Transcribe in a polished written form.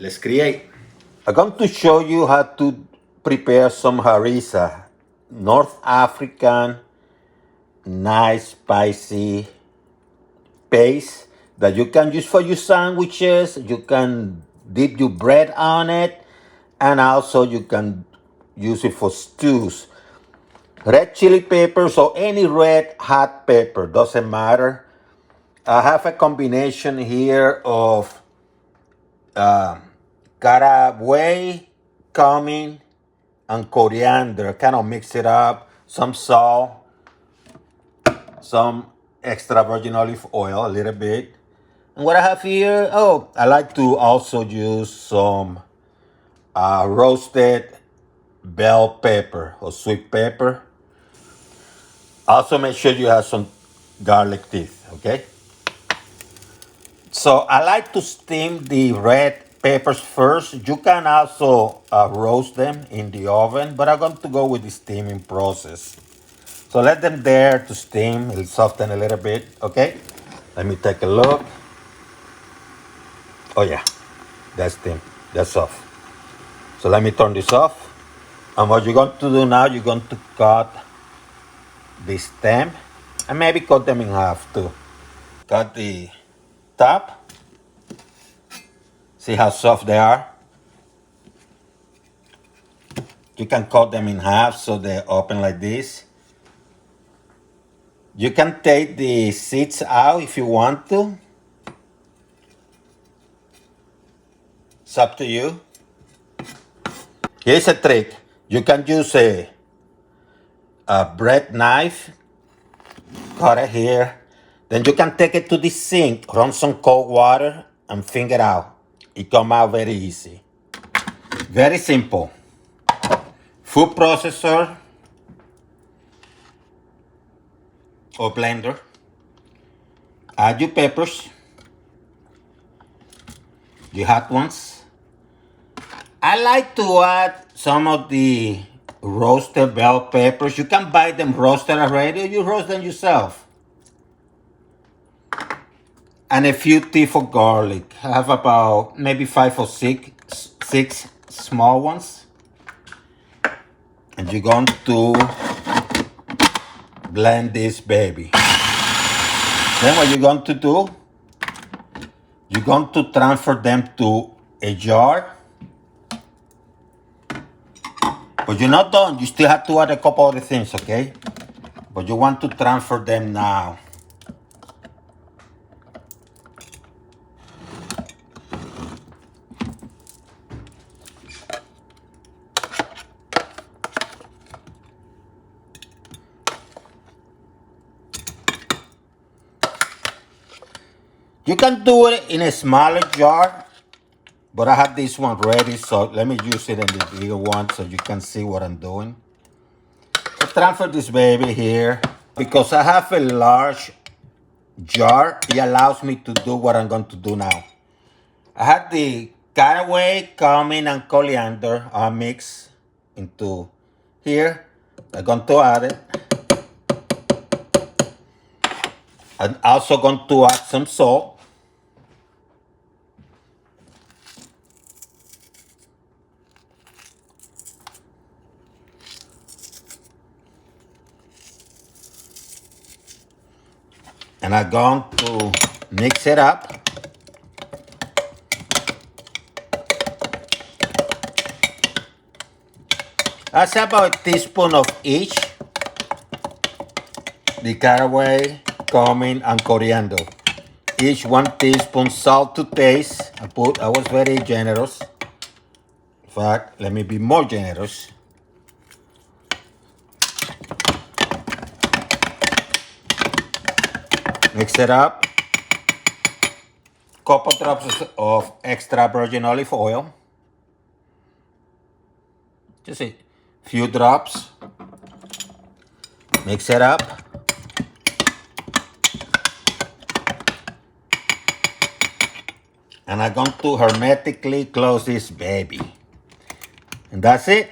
let's create. I'm going to show you how to prepare some harissa, North African, nice spicy paste that you can use for your sandwiches. You can dip your bread on it, and also you can use it for stews. Red chili peppers or any red hot pepper, doesn't matter. I have a combination here of caraway, cumin, and coriander. Kind of mix it up. Some salt, some extra virgin olive oil, a little bit. And what I have here, oh, I like to also use some roasted bell pepper or sweet pepper. Also make sure you have some garlic teeth, okay? So I like to steam the red peppers first. You can also roast them in the oven, but I'm going to go with the steaming process. So let them there to steam. It'll soften a little bit, okay? Let me take a look. Oh yeah, that's steam. That's off. So let me turn this off. And what you're going to do now, you're going to cut the stem and maybe cut them in half too. Cut the top. See how soft they are? You can cut them in half so they open like this. You can take the seeds out if you want to. It's up to you. Here's a trick. You can use a bread knife, cut it here. Then you can take it to the sink, run some cold water, and finger out. It comes out very easy. Very simple. Food processor or blender. Add your peppers, your hot ones. I like to add some of the roasted bell peppers. You can buy them roasted already, or you roast them yourself. And a few teeth of garlic. I have about maybe 5 or 6 small ones. And you're going to blend this baby. Then what you're going to do, you're going to transfer them to a jar. But you're not done. You still have to add a couple other things, okay? But you want to transfer them now. You can do it in a smaller jar, but I have this one ready, so let me use it in the bigger one so you can see what I'm doing. So transfer this baby here. Because I have a large jar, it allows me to do what I'm going to do now. I have the caraway, cumin, and coriander mixed into here. I'm going to add it. I'm also going to add some salt. And I'm going to mix it up. That's about a teaspoon of each. The caraway, cumin, and coriander. Each 1 teaspoon salt to taste. I was very generous. In fact, let me be more generous. Mix it up. Couple drops of extra virgin olive oil. Just a few drops. Mix it up. And I'm going to hermetically close this baby. And that's it.